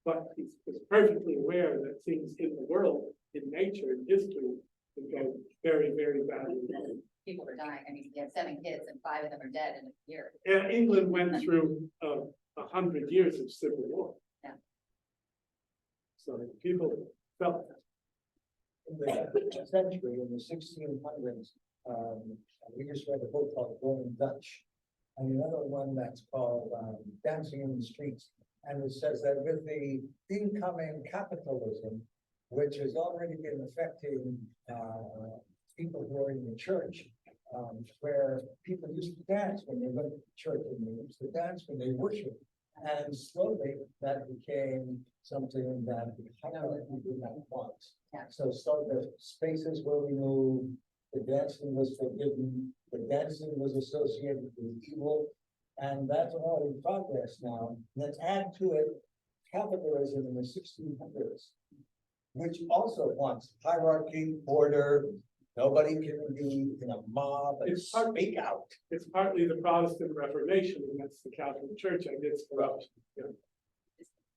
but he was perfectly aware that things in the world, in nature, in history, would go very, very badly. People were dying. I mean, he had 7 kids and 5 of them are dead in a year. And England went through 100 years of civil war. Yeah. So people felt that. In the century, in the 1600s, we just read a book called Going Dutch, and another one that's called Dancing in the Streets. And it says that with the incoming capitalism, which has already been affecting people who are in the church, where people used to dance when they went to church, and they used to dance when they worship. And slowly that became something that people did not want. Yeah. So the spaces where we moved, the dancing was forbidden, the dancing was associated with evil, and that's all in progress now. Let's add to it capitalism in the 1600s, which also wants hierarchy, order. Nobody can be in a mob and speak out. It's partly the Protestant Reformation, and that's the Catholic Church and its corruption. Yeah.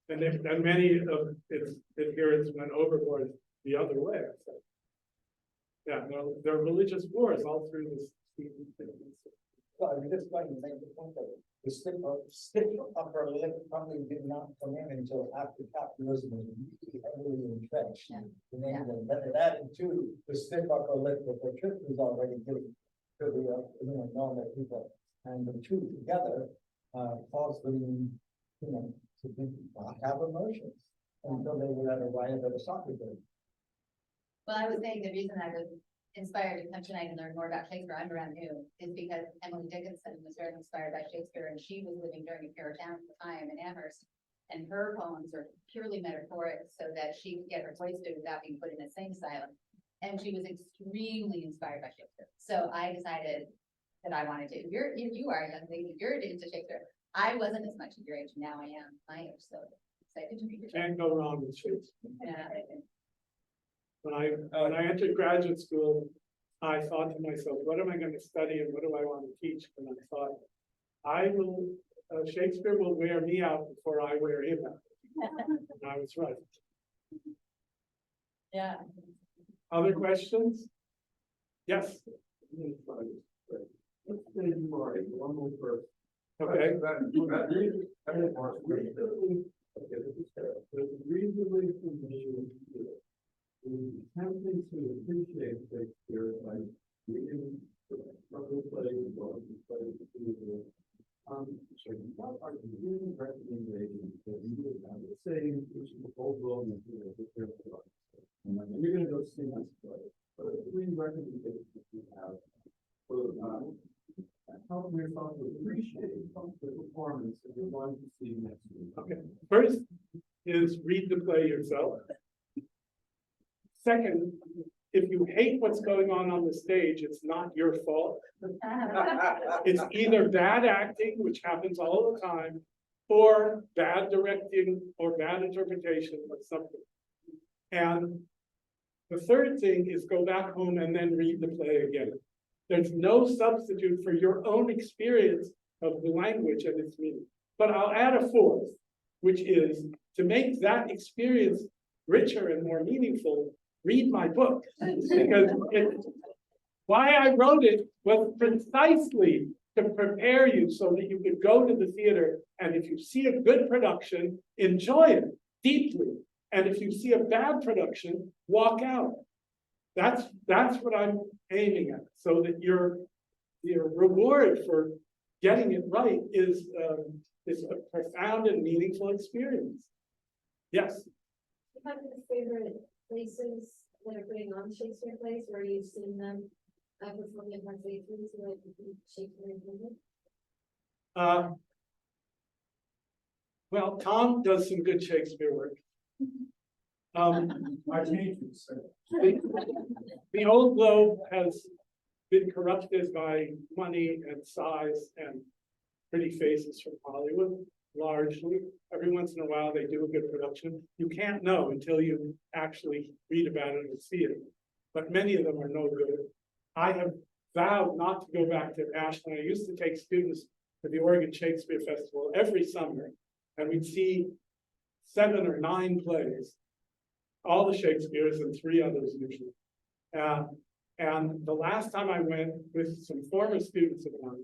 And many of its adherents went overboard the other way. So, yeah, there are religious wars all through this. Well, I mean, just like to make the point that the stiff upper lip probably did not come in until after capitalism was really heavily entrenched in England. But it added to the stiff upper lip that the church was already giving to the normal people, and the two together caused them, to not have emotions until they were at a riot at a soccer game. Well, I was saying the reason I was inspired to come tonight and learn more about Shakespeare, I'm brand new, is because Emily Dickinson was very inspired by Shakespeare, and she was living during a Puritanical time in Amherst, and her poems are purely metaphoric so that she could get her voice to without being put in a insane asylum. And she was extremely inspired by Shakespeare. So I decided that I wanna do. You are a young lady, you're into Shakespeare. I wasn't as much at your age, now I am, my age, so excited to read your. Can't go wrong with Shakespeare. Yeah. When I entered graduate school, I thought to myself, what am I going to study and what do I want to teach? And I thought, Shakespeare will wear me out before I wear him out. And I was right. Yeah. Other questions? Yes. Let's say you are a normal person. Okay. Reasonably familiar with attempting to appreciate Shakespeare by reading other plays or plays. What are the real recommendations that you would have? Let's say it's a whole world and you're going to go see this play. But the three recommendations you have for helping yourself to appreciate the performance that you're going to see next week. Okay. First is read the play yourself. Second, if you hate what's going on the stage, it's not your fault. It's either bad acting, which happens all the time, or bad directing or bad interpretation of something. And the third thing is go back home and then read the play again. There's no substitute for your own experience of the language and its meaning. But I'll add a fourth, which is to make that experience richer and more meaningful, read my book. Because why I wrote it was precisely to prepare you so that you could go to the theater and if you see a good production, enjoy it deeply. And if you see a bad production, walk out. That's what I'm aiming at, so that your reward for getting it right is a profound and meaningful experience. Yes. Do you have any favorite places that are putting on Shakespeare plays where you've seen them perform in one way through so that you can Shakespeare included? Well, Tom does some good Shakespeare work. I changed it. The old Globe has been corrupted by money and size and pretty faces from Hollywood, largely. Every once in a while, they do a good production. You can't know until you actually read about it and see it. But many of them are no good. I have vowed not to go back to Ashland. I used to take students to the Oregon Shakespeare Festival every summer, and we'd see 7 or 9 plays, all the Shakespeares and 3 others usually. And the last time I went with some former students of mine,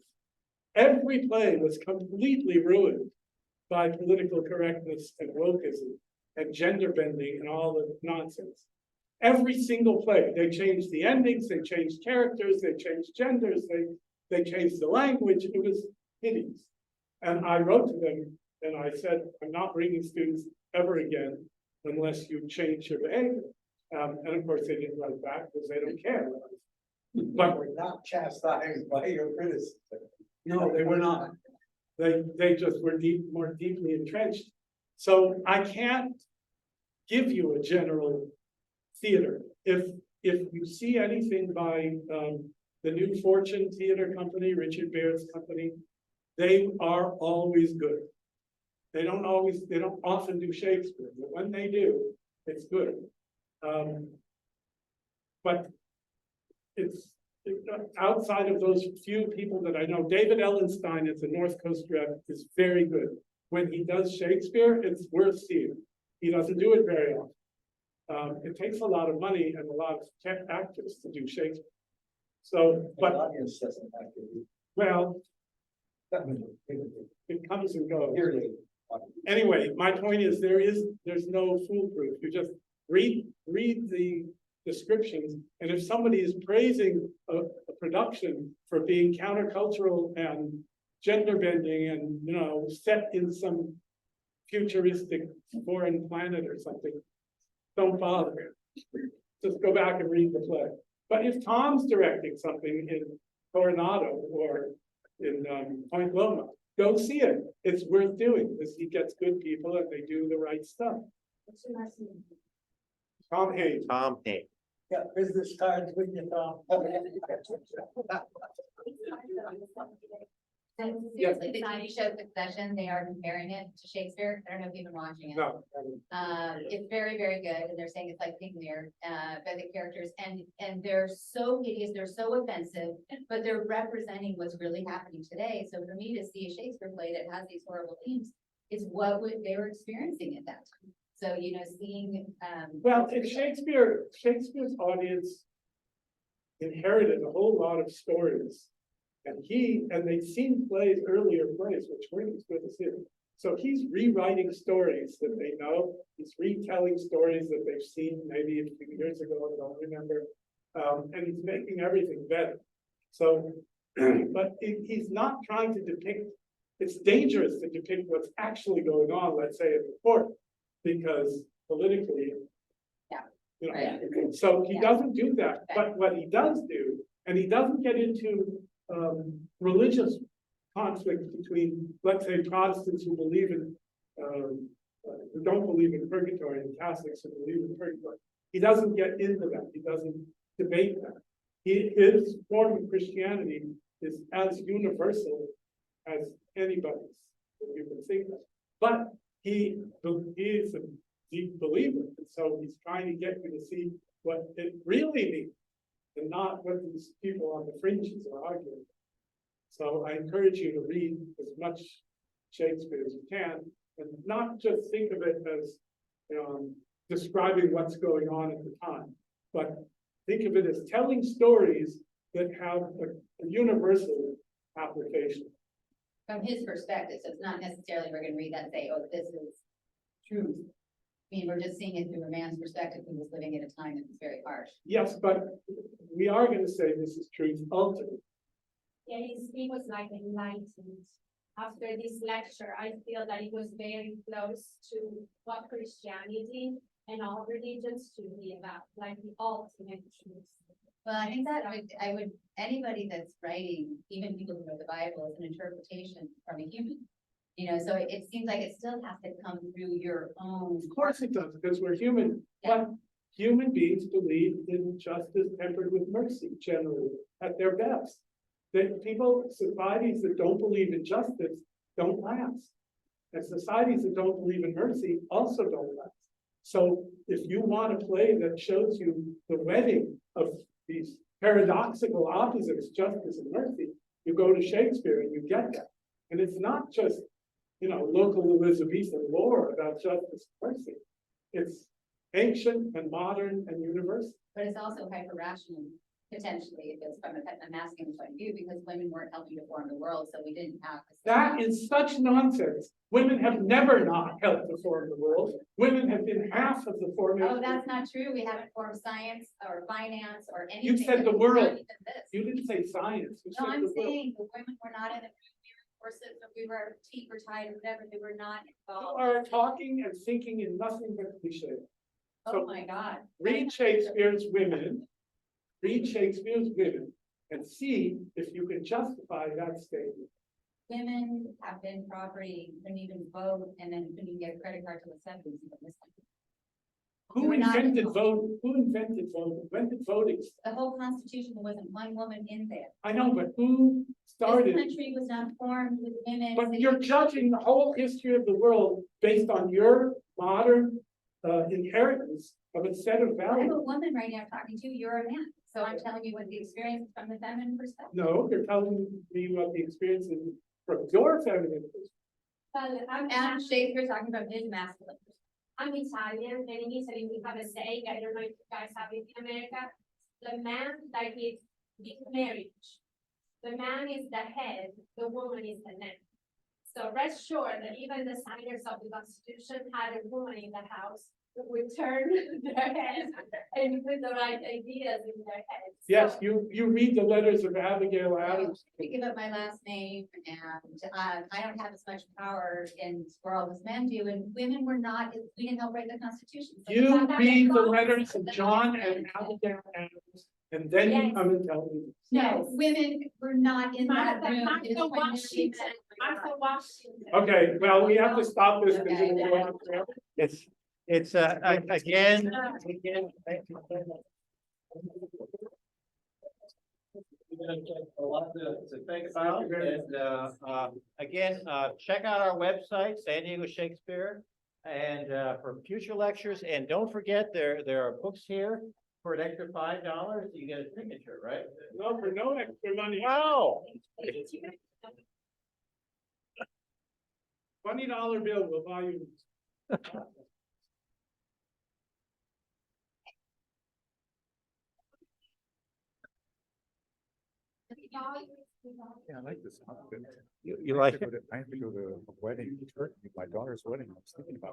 every play was completely ruined by political correctness and wokeism and gender bending and all the nonsense. Every single play, they changed the endings, they changed characters, they changed genders, they changed the language. It was hideous. And I wrote to them and I said, I'm not bringing students ever again unless you change your behavior. And of course, they didn't write back because they don't care. But We're not chastised by your criticism. no, they were not. They just were more deeply entrenched. So I can't give you a general theater. If you see anything by the New Fortune Theater Company, Richard Baird's company, they are always good. They don't often do Shakespeare, but when they do, it's good. But it's outside of those few people that I know. David Ellenstein at the North Coast Rep is very good. When he does Shakespeare, it's worth seeing. He doesn't do it very often. It takes a lot of money and a lot of actors to do Shakespeare. So, but audience doesn't have to be. well, it comes and goes. Anyway, my point is there's no foolproof. You just read the descriptions, and if somebody is praising a production for being countercultural and gender bending and set in some futuristic foreign planet or something, don't bother. Just go back and read the play. But if Tom's directing something in Coronado or in Point Loma, go see it. It's worth doing because he gets good people and they do the right stuff. What's your last name? Tom Hayes. Tom Hayes. Got business cards with you, Tom. And seriously, the TV show Succession, they are comparing it to Shakespeare. I don't know if you've been watching it. No, It's very, very good, and they're saying it's like King Lear, by the characters, and they're so hideous, they're so offensive, but they're representing what's really happening today. So for me to see a Shakespeare play that has these horrible themes is they were experiencing at that time. So, you know, seeing, well, in Shakespeare's audience inherited a whole lot of stories. And they'd seen earlier plays, which weren't as good as him. So he's rewriting stories that they know. He's retelling stories that they've seen maybe a few years ago, I don't remember. And he's making everything better. So, but he's not trying to depict, it's dangerous to depict what's actually going on, let's say at the court, because politically, Yeah. You know, Right. so he Yeah. doesn't do that. But what he does do, and he doesn't get into religious conflict between, let's say, Protestants who believe in, who don't believe in purgatory and Catholics who believe in purgatory. He doesn't get into that. He doesn't debate that. His form of Christianity is as universal as anybody's that you can think of. But he is a deep believer, and so he's trying to get you to see what it really means, and not what these people on the fringes are arguing. So I encourage you to read as much Shakespeare as you can, and not just think of it as describing what's going on at the time, but think of it as telling stories that have a universal application. from his perspective, so it's not necessarily we're gonna read that and say, oh, this is truth. I mean, we're just seeing it through a man's perspective who was living at a time that was very harsh. Yes, but we are going to say this is truth ultimately. Yeah, he was like enlightened. After this lecture, I feel that it was very close to what Christianity and all religions should be about, like the ultimate truth. Well, I think that anybody that's writing, even people who know the Bible, is an interpretation from a human. You know, so it seems like it still has to come through your own. Of course it does, because we're human, but human beings believe in justice tempered with mercy generally at their best. That societies that don't believe in justice don't last. And societies that don't believe in mercy also don't last. So if you want a play that shows you the wedding of these paradoxical opposites, justice and mercy, you go to Shakespeare and you get that. And it's not just, local Elizabethan lore about justice and mercy. It's ancient and modern and universal. But it's also hyper-rational, potentially, if it's from a masculine point of view, because women weren't helping to form the world, so we didn't have. That is such nonsense. Women have never not helped to form the world. Women have been half of the formation. Oh, that's not true. We haven't formed science or finance or anything. You said the Not world. even this. You didn't say science. You No, said I'm the world. saying the women were not in the courses, or we were teeth were tied or whatever, they were not You involved. are talking and thinking in nothing but cliche. Oh, my God. Read Shakespeare's women, and see if you can justify that statement. Women have been property, couldn't even vote, and then couldn't even get a credit card till the seventies. Who We're not invented involved. voting? Who invented voting? When did voting start? The whole constitution, there wasn't one woman in there. I know, but who This started? country was not formed with women. But you're judging the whole history of the world based on your modern inheritance of a set of I'm values. a woman right now talking to you, you're a man, so I'm telling you what the experience from the feminine perspective. No, you're telling me what the experience is from your feminine perspective. Well, And Shakespeare talking about his masculine. I'm Italian, and in Italy we have a saying, I don't know if you guys have it in America. The man that is marriage. The man is the head, the woman is the neck. So rest sure that even the signers of the Constitution had a woman in the house who would turn their heads and put the right ideas in their heads. Yes, So- you read the letters of Abigail I Adams. give up my last name, and I don't have as much power in the world as men do, and women were not, we didn't help write the Constitution. So You it's not read that the close. letters of John and Abigail Adams, and then you Yes. come and tell me. No, women were not in that Martha, room. Martha It was when Washington, men- Martha Washington. Okay, well, we have to stop this because Okay. it'll go on forever. It's, again, A lot to think about, and, again, check out our website, San Diego Shakespeare, and, for future lectures, and don't forget, there are books here for an extra $5, you get a signature, right? No, for no extra money, Wow! $20 bill will buy you. Yeah, I like this outfit. You like it? I have to go to a wedding, in Turkey, my daughter's wedding. I was thinking about